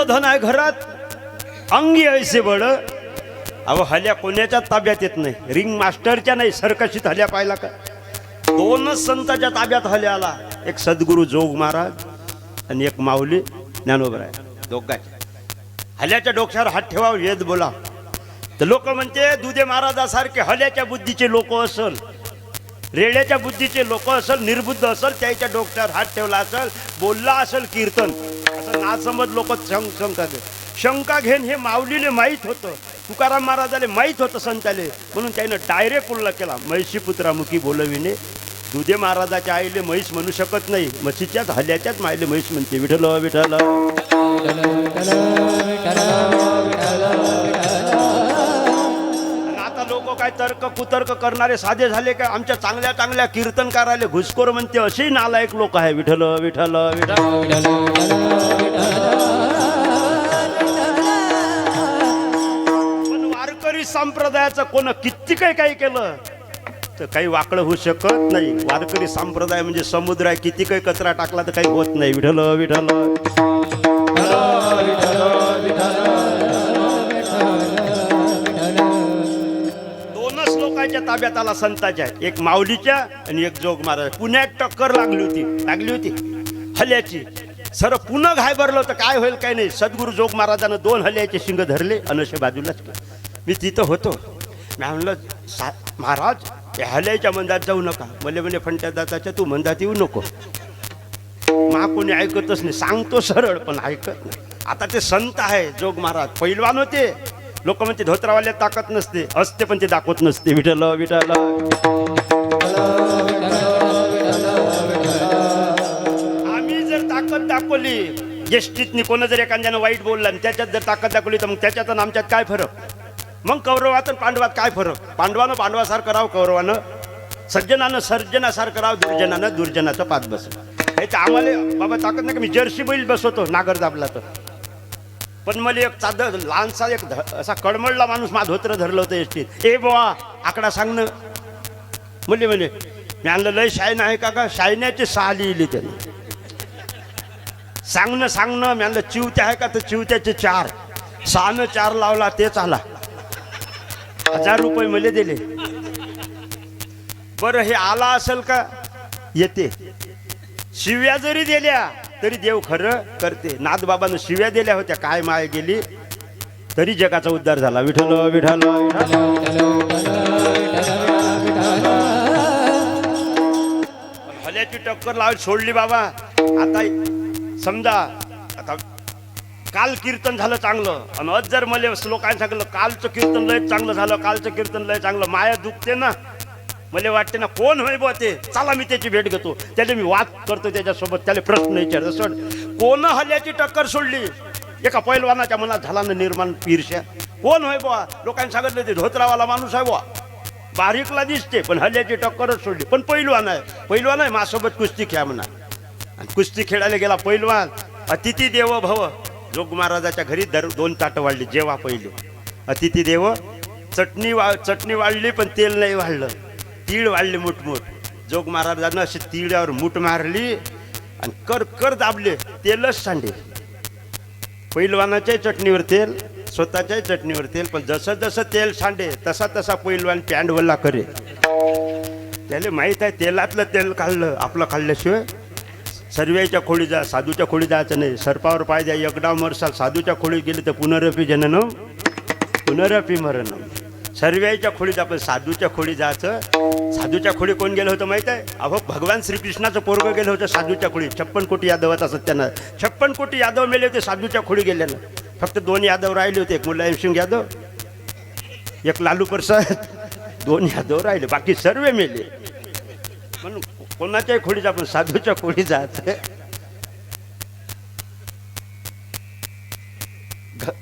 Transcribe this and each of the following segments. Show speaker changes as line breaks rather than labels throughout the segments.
धन आहे घरात, अंगी ऐसे बड. अहो हल्या कोणाच्या ताब्यात येत नाही, रिंग मास्टरच्या नाही, सरकशीत हल्या पाहिला का? दोनच संतांच्या ताब्यात हल्या आला, एक सद्गुरू जोग महाराज आणि एक माऊली ज्ञानोबराय. दोघांच्या हल्याच्या डोक्यावर हात ठेवा, वेद बोला. तर लोक म्हणते दुधे महाराजासारखे हल्याच्या बुद्धीचे लोक असल, रेड्याच्या बुद्धीचे लोक असल, निर्बुद्ध असल, त्याच्या डोक्यावर हात ठेवला असल, बोलला असल कीर्तन, असं नासमज लोक शंका घेन. हे माऊलीले माहीत होतं, तुकाराम महाराजाले माहीत होतं संताले, म्हणून त्यानं डायरेक्ट उल्लेख केला, म्हैशी पुत्रामुखी बोलविणे. दुधे महाराजाच्या आईले म्हैस म्हणू शकत नाही, म्हशीच्याच हल्याच्याच मायले म्हैस म्हणते. विठ्ठल विठ्ठल. आता लोक काय तर्क कुतर्क करणारे साधे झाले का? आमच्या चांगल्या चांगल्या कीर्तनकाराले घुसखोर म्हणते, असे नालायक लोक आहे. विठ्ठल विठ्ठल विठ्ठल. पण वारकरी संप्रदायाचं कोण किती काही केलं तर काही वाकडं होऊ शकत नाही. वारकरी संप्रदाय म्हणजे समुद्र आहे, किती काही कचरा टाकला तर काही होत नाही. विठ्ठल विठ्ठल. दोनच लोकांच्या ताब्यात आला संतांच्या, एक माऊलीच्या आणि एक जोग महाराज. पुण्यात टक्कर लागली होती हल्याची. सर पुन्हा घाबरलं होतं, काय होईल काय नाही. सद्गुरू जोग महाराजानं 2 हल्याचे शिंग धरले, अनशे बाजूलाच. मी तिथं होतो. मी म्हणलं महाराज हल्याच्या मंदात जाऊ नका. मले म्हणे फंट्या दाताच्या तू मंदात येऊ नको. मा कोणी ऐकतच नाही, सांगतो सरळ पण ऐकत नाही. आता ते संत आहे जोग महाराज, पैलवान होते. लोक म्हणते धोत्रावाल्या ताकद नसते, असते पण ते दाखवत नसते. विठ्ठल विठ्ठल. आम्ही जर ताकद दाखवली, यष्टीतनी कोण जर एखाद्यानं वाईट बोलला आणि त्याच्यात जर ताकद दाखवली तर मग त्याच्यात आणि आमच्यात काय फरक? मग कौरवात आणि पांडवात काय फरक? पांडवानं पांडवासारखं राव, कौरवानं सज्जनानं सर्जनासारखं राव, दुर्जनानं दुर्जनाचं पाच बस. हे तर आम्हाला बाबा ताकद नाही का. मी जर्सी बैल बसवतो नागर दाबला तर, पण मला एक साधं लहानसा एक असा कडमडला माणूस माझं धोत्र धरलं होतं एसटीत. ए बाबा आकडा सांग ना. म्हणले मी आणलं लय शायन आहे का? शायण्याचे 6 लिहिले त्याने. सांग ना. मी आणलं चिवत्या आहे का? तर चिवत्याचे 4. 6 4 लावला तेच आला. 1000 रुपये मला दिले. बरं हे आला असेल का? येते. शिव्या जरी दिल्या तरी देव खरं करते. नाथबाबानं शिव्या दिल्या होत्या, काय माय गेली तरी जगाचा उद्धार झाला. विठ्ठल विठ्ठल. हल्याची टक्कर लावून सोडली बाबा. आता समजा आता काल कीर्तन झालं चांगलं, आणि आज जर मला लोकांनी सांगितलं कालचं कीर्तन लय चांगलं झालं, कालचं कीर्तन लय चांगलं, माया दुखते ना. मला वाटते ना कोण होय बा ते, चला मी त्याची भेट घेतो, त्याला मी वाद करतो त्याच्यासोबत, त्याला प्रश्न विचारतो. सोड कोण हल्याची टक्कर सोडली? एका पैलवानाच्या मनात झाला ना निर्माण ईर्ष्या. कोण होय बा? लोकांनी सांगितलं ते धोत्रावाला माणूस आहे बा, बारीकला दिसते पण हल्याची टक्करच सोडली. पण पैलवान आहे माझ्यासोबत कुस्ती खेळा म्हणा. आणि कुस्ती खेळायला गेला पैलवान. अतिथी देव भव. जोग महाराजाच्या घरी 2 ताटं वाढली जेव्हा पहिले. अतिथी देव. चटणी वाढली पण तेल नाही वाढलं. तीळ वाढले मोठमोठ. जोग महाराजांना अशी तीळावर मूठ मारली आणि कर दाबले, तेलच सांडे. पैलवानाच्याही चटणीवर तेल, स्वतःच्याही चटणीवर तेल. पण जसं तेल सांडे तसा पैलवान पॅन्डवल्ला करे. त्याला माहीत आहे तेलातलं तेल काढलं, आपलं खाल्ल्याशिवाय सर्व्याच्या खोळी जा, साधूच्या खोळी जायचं नाही. सर्पावर पाय द्या, एकडाव मरसाल. साधूच्या खोळी गेले तर पुनरपी जननम पुनरपी मरणम. सर्व्याच्या खोळी जा, पण साधूच्या खोळी जायचं. साधूच्या खोळी कोण गेलं होतं माहीत आहे? अहो भगवान श्रीकृष्णाचं पोरगं गेलं होतं साधूच्या खोळी. 56 कोटी यादवाचा सत्यानं 56 कोटी यादव मेले होते साधूच्या खोळी गेल्यानं. फक्त 2 यादव राहिले होते, एक मुलायम सिंग यादव, एक लालू प्रसाद. 2 यादव राहिले, बाकी सर्व मेले. म्हणून कोणाच्याही खोळी जा, पण साधूच्या खोळी जायचं.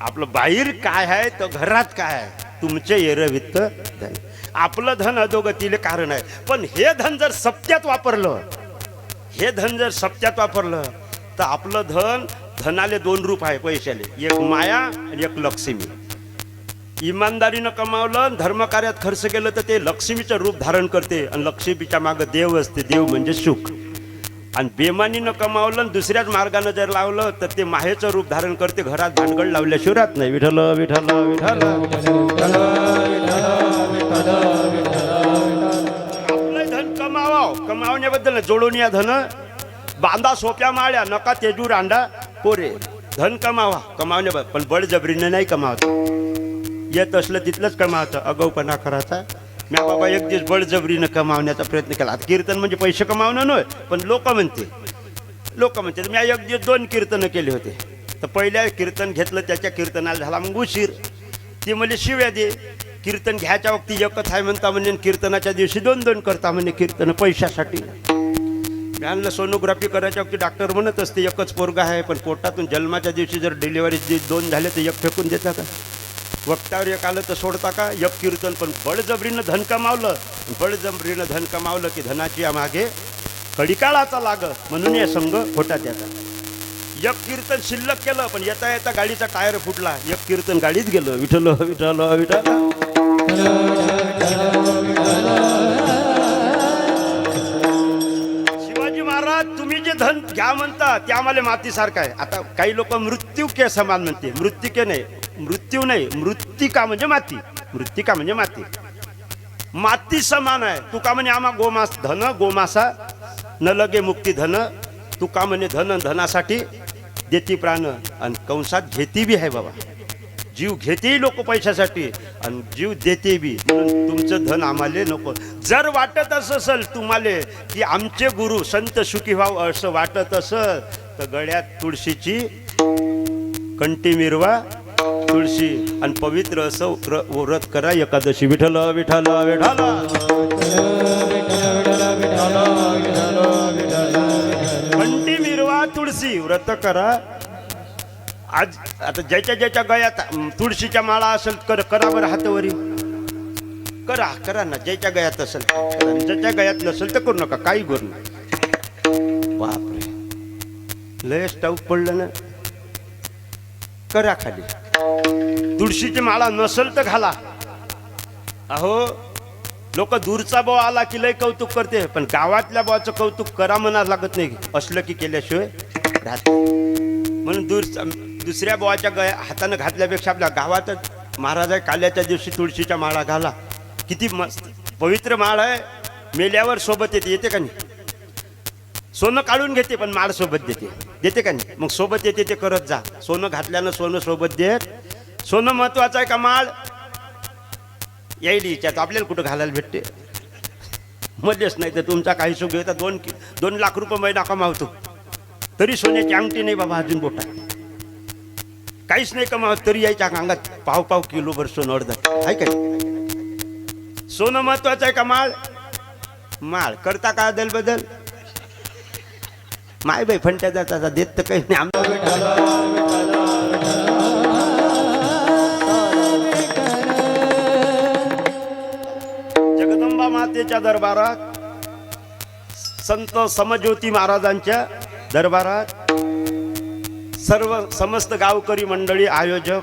आपलं बाहेर काय आहे तर घरात काय आहे. तुमचे एरवित्त धन. आपलं धन अधोगतीले कारण आहे. पण हे धन जर सत्यात वापरलं, तर आपलं धनाले 2 रूप आहे पैशाले. एक माया आणि एक लक्ष्मी. इमानदारीनं कमावलं, धर्मकार्यात खर्च केलं तर ते लक्ष्मीचं रूप धारण करते. आणि लक्ष्मीच्या मागं देव असते. देव म्हणजे सुख. आणि बेमानीनं कमावलं आणि दुसऱ्याच मार्गानं जर लावलं तर ते माहेचं रूप धारण करते. घरात भानगड लावल्याशिवाय राहत नाही. विठ्ठल विठ्ठल विठ्ठल आपलं धन कमावावं, कमावण्याबद्दल जोडून या धन बांधा सोप्या माळ्या नका तेजूर अंडा पोरे. धन कमावा कमावण्याबद्दल, पण बळजबरीनं नाही कमावतं. येत असलं तिथलंच कमावतं. आगाऊपणा करायचा. मी बाबा एक दिवस बळजबरीनं कमावण्याचा प्रयत्न केला. आता कीर्तन म्हणजे पैसे कमावणं नव्हे, पण लोक म्हणते मी एक दिवस 2 कीर्तनं केले होते. तर पहिल्या कीर्तन घेतलं, त्याच्या कीर्तनाला झाला मग उशीर. ती म्हणजे शिव्या दे. कीर्तन घ्यायच्या वक्ती एकच आहे म्हणता म्हणजे, कीर्तनाच्या दिवशी 2-2 करता म्हणजे कीर्तन पैशासाठी. मी आणलं सोनोग्राफी करायच्या वक्ती डॉक्टर म्हणत असते एकच पोरगा आहे, पण पोटातून जन्माच्या दिवशी जर डिलिव्हरी 2 झाले तर एक फेकून देता का? वक्तावर एक आलं तर सोडता का? एक कीर्तन. पण बळजबरीनं धन कमावलं, बळजबरीनं धन कमावलं की धनाची मागे कडिकाळाचा लाग, म्हणून या संघ खोटा त्याचा. एक कीर्तन शिल्लक केलं, पण येता येता गाडीचा टायर फुटला. एक कीर्तन गाडीत गेलं. विठ्ठल विठ्ठल विठ्ठल. शिवाजी महाराज तुम्ही जे धन घ्या म्हणता ते आम्हाला मातीसारखं आहे. आता काही लोक मृत्यू के समान म्हणते. मृत्यू के नाही, मृत्यू नाही, मृत्तिका म्हणजे माती. मृत्तिका म्हणजे माती, माती समान आहे. तुका म्हणे आम्हा गोमास धन गोमासा न लगे मुक्ती धन. तुका म्हणे धन धनासाठी देती प्राण, आणि कंसात घेती बी आहे बाबा. जीव घेतेही लोक पैशासाठी आणि जीव देते बी. म्हणून तुमचं धन आम्हाला नको. जर वाटत असेल तुम्हाला की आमचे गुरु संत सुखी व्हावं असं वाटत असेल तर गळ्यात तुळशीची कंठी मिरवा तुळशी, आणि पवित्र असं व्रत करा एकादशी. विठ्ठल विठ्ठल विठ्ठल. कंठी मिरवा तुळशी व्रत करा. आज आता ज्याच्या ज्याच्या गळ्यात तुळशीच्या माळा असेल करा बरं हातावरी. करा ना, ज्याच्या गळ्यात असेल. ज्याच्या गळ्यात नसेल तर करू नका, काही करू नका. बापरे, लय स्टाऊक पडलं ना. करा खाली. तुळशीची माळा नसेल तर घाला. अहो लोक दूरचा भाऊ आला की लय कौतुक करते, पण गावातल्या भावाचं कौतुक करा म्हणा लागत नाही. असलं की केल्याशिवाय राहत. म्हणून दुसऱ्या भावाच्या हातानं घातल्यापेक्षा आपल्या गावातच महाराज काल्याच्या दिवशी तुळशीच्या माळा घाला. किती मस्त पवित्र माळ आहे. मेल्यावर सोबत येते का नाही? सोनं काढून घेते पण माळ सोबत देते का नाही? मग सोबत येते ते करत जा. सोनं घातल्यानं सोनं सोबत देत. सोनं महत्वाचं आहे का माळ? यायली याच्यात आपल्याला कुठं घालायला भेटते? मध्येच नाही तर तुमचा काही सुख घेता 2 लाख रुपये महिना कमावतो तरी सोन्याची अंगठी नाही बाबा अजून बोटा. काहीच नाही कमावत तरी यायच्या अंगात पाव किलोभर सोनं अर्धा आहे का? सोनं महत्वाचं आहे का माळ? माळ करता का अदल बदल? माय बाई फंट्या जाता देत तर काही नाही. जगदंबा मातेच्या दरबारात, संत समज्योती महाराजांच्या दरबारात समस्त गावकरी मंडळी, आयोजक,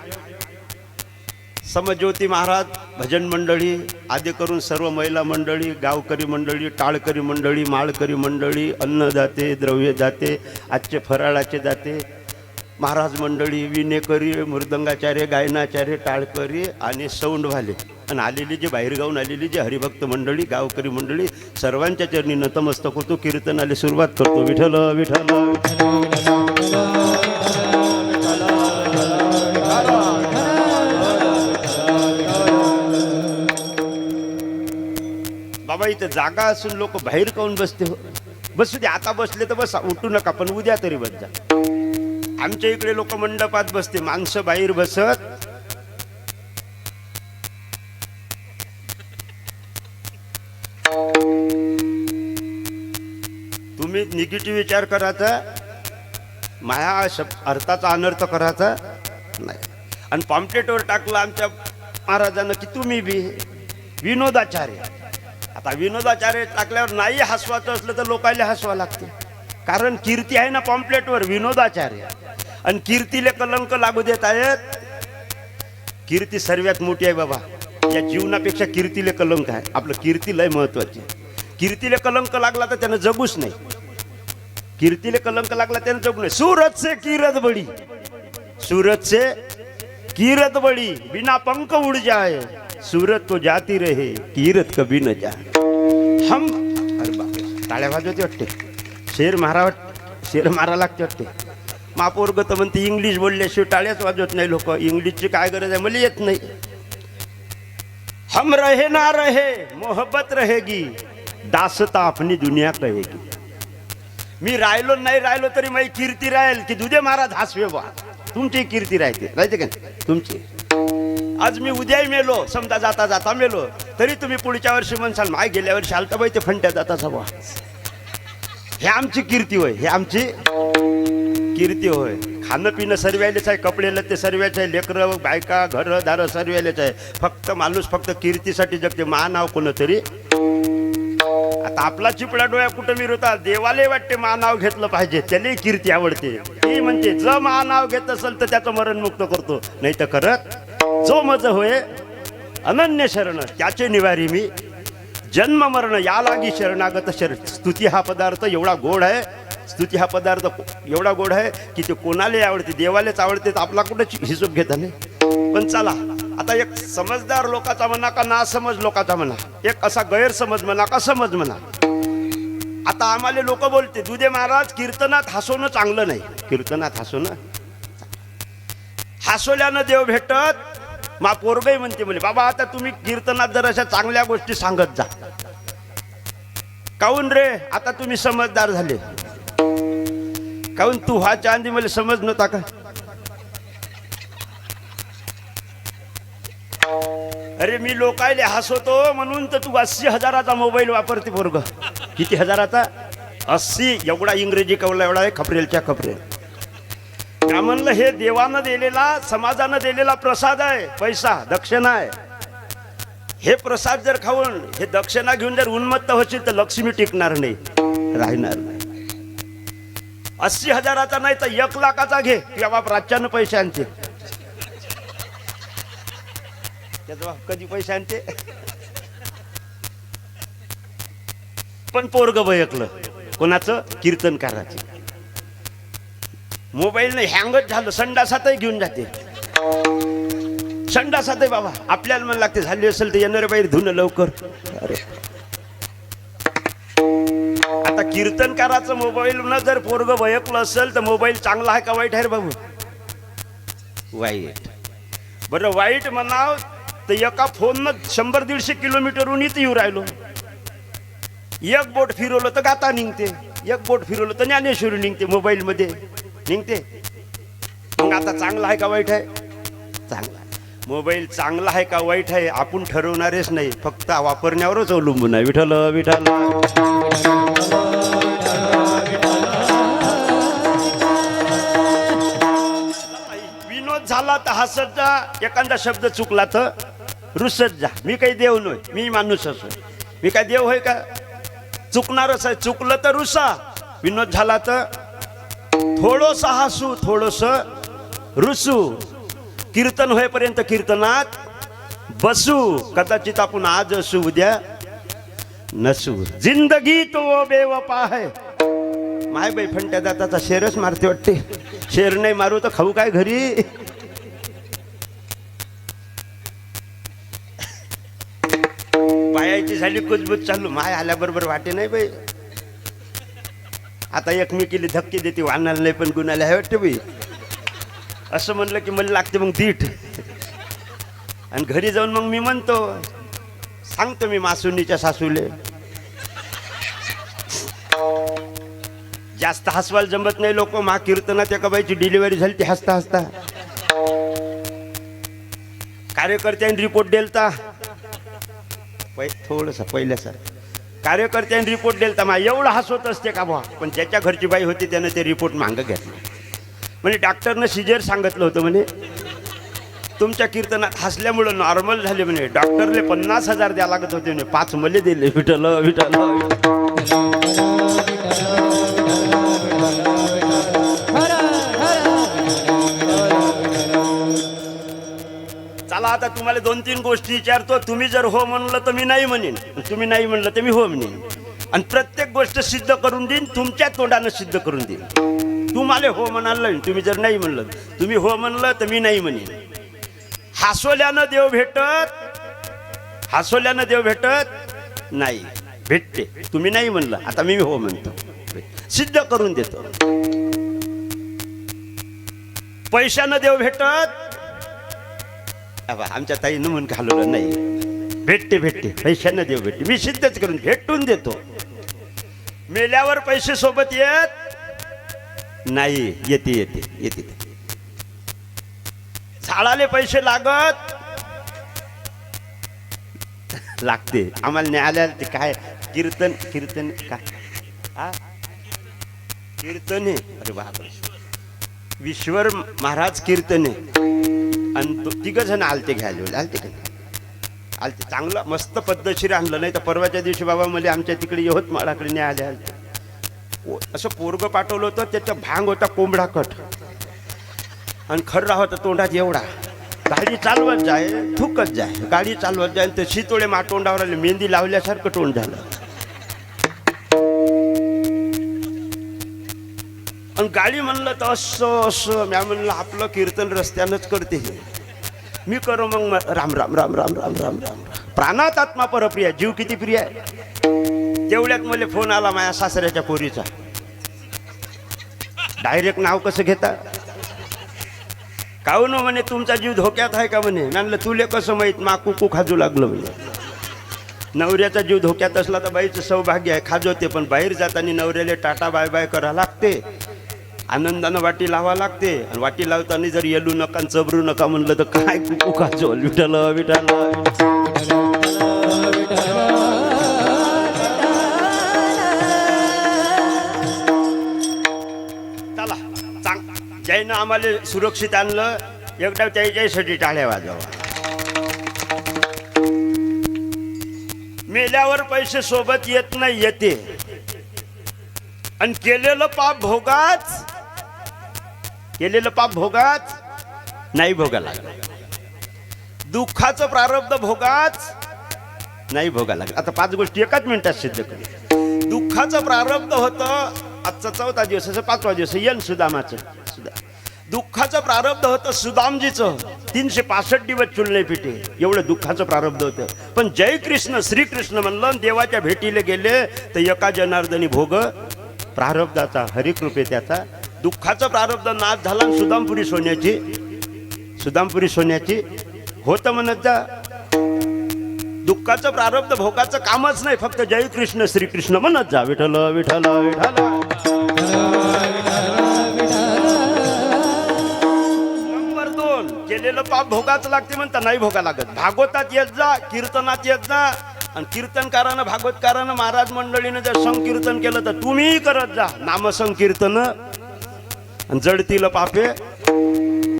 समज्योती महाराज, भजन मंडळी आदी करून सर्व महिला मंडळी, गावकरी मंडळी, टाळकरी मंडळी, माळकरी मंडळी, अन्नदाते, द्रव्यदाते, आजचे फराळाचे दाते, महाराज मंडळी, विणेकरी, मृदंगाचार्य, गायनाचार्य, टाळकरी आणि सौंडवाले आणि आलेली जे बाहेरगावून आलेली जे हरिभक्त मंडळी, गावकरी मंडळी सर्वांच्या चरणी नतमस्तक होतो. कीर्तनाला सुरुवात करतो. विठ्ठल विठ्ठल. बाबा इथं जागा असून लोक बाहेर काऊन बसते हो? बसू दे, आता बसले तर बसा, उठू नका, पण उद्या तरी बस जा. आमच्या इकडे लोक मंडपात बसते, माणसं बाहेर बसत. तुम्ही निगेटिव्ह विचार करायचा, माया अर्थाचा अनर्थ करायचा नाही. आणि पॉम्पलेटवर टाकलं आमच्या महाराजांना की तुम्ही बी विनोदाचार्य. आता विनोदाचार्य टाकल्यावर नाही हसवायचं असलं तर लोकांना हसवा लागते, कारण कीर्ती आहे ना पॉम्पलेटवर विनोदाचार्य. आणि कीर्तीला कलंक लागू देत आहेत. कीर्ती सर्वात मोठी आहे बाबा. या जीवनापेक्षा कीर्तीला कलंक आहे. आपलं कीर्ती लय महत्वाची. कीर्तीला कलंक लागला तर त्यानं जगूच नाही. कीर्तीले कलंक लागला त्यानं चौक नाही. सूरत से कीरत बड़ी, सूरत से कीरत बड़ी, बिना पंख उड़ जाए, सूरत तो जाती रहे, कीरत कभी न जाए. हम अरे बापरे, टाळ्या वाजवते वाटते, शेर मारा लागते वाटते. मापोरग तर म्हणते इंग्लिश बोलल्याशिवाय टाळ्याच वाजवत नाही लोक. इंग्लिशची काय गरज आहे, मला येत नाही. हम रहे ना रहे मोहब्बत रहेगी, दासता अपनी दुनिया कहेगी. मी राहिलो नाही राहिलो तरी माझी कीर्ती राहील की दुधे महाराज हसवे बा. तुमची कीर्ती राहते का तुमची. आज मी उद्याही मेलो, समजा जाता जाता मेलो, तरी तुम्ही पुढच्या वर्षी म्हणसाल माय गेल्या वर्षी आलता बाई ते फंट्या जाता बा. हे आमची कीर्ती होय, हे आमची कीर्ती होय. खाणं पिणं सर्व्यालेच आहे, कपडे लत्ते सर्व्याच आहे, लेकरं बायका घरं दारं सर्व्यालेच आहे. फक्त माणूस फक्त कीर्तीसाठी जगते. महानाव कोण तरी. आता आपला चिपळा डोळ्या कुठं मिरवता, देवाला वाटते महानाव घेतलं पाहिजे, त्याला कीर्ती आवडते. ती म्हणते जर महानाव घेत असेल तर त्याचं मरण मुक्त करतो, नाही तर करत जो मज होय अनन्य शरण त्याचे निवारी मी. जन्म मरण या लागी शरणागत शरण. स्तुती हा पदार्थ एवढा गोड आहे, स्तुती हा पदार्थ एवढा गोड आहे की ते कोणालाही आवडते, देवालाच आवडते. तर आपला कुठं हिशोब घेता नाही. पण चला आता एक समजदार लोकांचा म्हणा का ना समज लोकांचा म्हणा, एक असा गैरसमज म्हणा का समज म्हणा. आता आम्हाला लोक बोलते दुधे महाराज कीर्तनात हसवणं चांगलं नाही. कीर्तनात हसवल्यानं देव भेटत. मा पोरगही म्हणते म्हणे बाबा आता तुम्ही कीर्तनात जर अशा चांगल्या गोष्टी सांगत जा. काऊन रे, आता तुम्ही समजदार झाले. काऊन तू व्हाच्या आधी मला समज नव्हता का. अरे मी लोकायले हसवतो म्हणून तर तू 80,000चा मोबाईल वापरते पोरग. किती हजाराचा? 80. एवढा इंग्रजी कवला एवढा आहे, खपरेलच्या खपरेल. त्या म्हणलं हे देवानं दिलेला समाजानं दिलेला प्रसाद आहे, पैसा दक्षिणा आहे. हे प्रसाद जर खाऊन हे दक्षिणा घेऊन जर उन्मत्त होशील तर लक्ष्मी टिकणार नाही, राहणार नाही. 80,000चा नाही तर 1 लाखाचा घे. किंवा बाप राज्यानं पैसे आणते, त्याचा बाप कधी पैसे आणते. पण पोरग बयकलं कोणाचं, कीर्तनकाराचं. मोबाईलने हँगच झालं, संडासातही घेऊन जाते. संडासातही बाबा आपल्याला मन लागते झाली असेल तर येणारे बाहेर धुणं लवकर. अरे आता कीर्तनकाराचं मोबाईल न जर पोरग बयकलं असेल तर मोबाईल चांगला आहे का वाईट आहे रे बाबू. वाईट. बरं वाईट म्हणाव तर एका फोननं 100-150 किलोमीटरहून इथं येऊ राहिलो. एक बोट फिरवलं तर गाता निघते, एक बोट फिरवलं तर ज्ञानेश्वरी निघते, मोबाईल मध्ये निघते. मग आता चांगला आहे का वाईट आहे. चांगला मोबाईल चांगला आहे का वाईट आहे आपण ठरवणारेच नाही, फक्त वापरण्यावरच अवलंबून आहे. विठ्ठल विठ्ठल. विनोद झाला तर हसत जा, एखादा शब्द चुकला तर रुसत जा. मी काही देव नाही, मी माणूस असो. मी काय देव होय का. चुकणारच आहे, चुकलं तर रुसा. विनोद झाला तर थोडंसं हसू, थोडंसं रुसू. कीर्तन होईपर्यंत कीर्तनात बसू. कदाचित आपण आज असू उद्या नसू. जिंदगी तो बेवफा है. माय बाई फंट्या दाताचा शेरच मारते वाटते. शेर नाही मारू तर खाऊ काय घरी. बायाची झाली कुजबूज चालू. माय आल्याबरोबर वाटे नाही बाई. आता एकमेकीला धक्के देते, वाहनाला नाही पण गुन्हाला आहे वाटते बाई. असं म्हणलं की मला लागते मग दीठ. आणि घरी जाऊन मग मी म्हणतो, सांगतो मी मासुनीच्या सासूले. जास्त हसवायला जमत नाही लोक. मा कीर्तनात एका बाईची डिलिव्हरी झाली ती हसता हसता. कार्यकर्त्यांनी रिपोर्ट दिलता थोडंसं पहिल्यासारखं. कार्यकर्त्यांनी रिपोर्ट दिलता. मा एवढं हसवत असते का बा. पण ज्याच्या घरची बाई होती त्यानं ते रिपोर्ट मागं घेतलं. म्हणजे डॉक्टरनं सिजर सांगितलं होतं म्हणे. तुमच्या कीर्तनात हसल्यामुळं नॉर्मल झाले म्हणे. डॉक्टरले 50,000 द्या लागत होते म्हणे. 5 मले दिले. विठ्ठल विठ्ठल. चला आता तुम्हाला 2-3 गोष्टी विचारतो. तुम्ही जर हो म्हणलं तर मी नाही म्हणेन, तुम्ही नाही म्हणलं तर मी हो म्हणेन. आणि प्रत्येक गोष्ट सिद्ध करून देईन, तुमच्या तोंडानं सिद्ध करून देईन. तुम्हाला हो म्हणाल नाही, तुम्ही जर नाही म्हणलं, तुम्ही हो म्हणलं तर मी नाही म्हणेन. हसवल्यानं देव भेटत, हसवल्यानं देव भेटत नाही, भेटते. तुम्ही नाही म्हणलं, आता मी हो म्हणतो, सिद्ध करून देतो. पैशानं देव भेटत, आमच्या ताईनं म्हणून घालवलं नाही, भेटते भेटते, पैशानं देव भेटते, मी सिद्धच करून भेटून देतो. मेल्यावर पैसे सोबत येत नाही, येते येते येते. झाडाले पैसे लागत, लागते. आम्हाला न्यायालयात ते काय कीर्तन, कीर्तन काय कीर्तन आहे, अरे बापरे, विश्वर महाराज कीर्तन आहे. आणि तिघ जण आलते घ्यायला, आलते का आलते, चांगलं मस्त पद्धतशीर आणलं. नाही तर परवाच्या दिवशी बाबा मला आमच्या तिकडे यवतमाळाकडे न्यायालय आलं, असं पोरग पाठवलं होतं, त्याचा भांग होता कोंबडा कट आणि खर्रा होता तोंडात एवढा. गाडी चालवत जाय, थुकत जाय, गाडी चालवत जाय, तर शितोळे तोंडावर आले, मेहंदी लावल्यासारखं तोंड झालं. आणि गाडी म्हणलं तर असं असं, म्या म्हणलं आपलं कीर्तन रस्त्यानंच करते, मी करू मग राम राम राम राम राम राम राम. प्राणात आत्मा परप्रिय, जीव किती प्रिय आहे. तेवढ्यात मला फोन आला माझ्या सासऱ्याच्या पोरीचा. डायरेक्ट नाव कसं घेता, काहून म्हणे तुमचा जीव धोक्यात आहे का म्हणे. म्हणलं तुले कसं माहीत, मा कुकू खाजू लागलं म्हणे. नवऱ्याचा जीव धोक्यात असला तर बाईचं सौभाग्य आहे, खाजवते, पण बाहेर जाताना नवऱ्याला टाटा बाय बाय करा लागते, आनंदानं वाटी लावा लागते. आणि वाटी लावताना जर येलू नका आणि चबरू नका म्हणलं तर काय कुकू खाजवल. विठ्ठल विठ्ठल. चला ज्यानं आम्हाला सुरक्षित आणलं, एकदा त्याच्यासाठी टाळ्या वाजवा. मेल्यावर पैसे सोबत येत नाही, येते. आणि केलेलं पाप भोगाच, केलेलं पाप भोगाच नाही भोगा लागला. दुःखाचं प्रारब्ध भोगाच नाही भोगा लागला. आता 5 गोष्टी एकाच मिनिटात सिद्ध करू. दुःखाचं प्रारब्ध होतं, आजचा 4था दिवस, 5वा दिवस येन सुदामाचं. दुःखाचं प्रारब्ध होतं सुदामजीचं, 365 दिवस चुलणे पिटे, एवढं दुःखाचं प्रारब्ध होतं. पण जय कृष्ण श्रीकृष्ण म्हणलं, देवाच्या भेटीला गेले तर एका जनार्दनी भोग प्रारब्धाचा, हरिकृपे त्याचा. दुःखाचं प्रारब्ध नाश झाला, सुदामपुरी सोन्याची, सुदामपुरी सोन्याची होतं म्हणत जा. दुःखाचं प्रारब्ध भोगाचं कामच नाही, फक्त जय कृष्ण श्रीकृष्ण म्हणत जा. विठ्ठल विठ्ठल विठ्ठल. नंबर 2, केलेलं पाप भोगाचं लागते म्हणता, नाही भोगा लागत. भागवतात येत जा, कीर्तनात येत जा. आणि कीर्तनकारानं भागवतकारानं महाराज मंडळीनं जर संकीर्तन केलं तर तुम्हीही करत जा नामसंकीर्तन. आणि जडतील पापे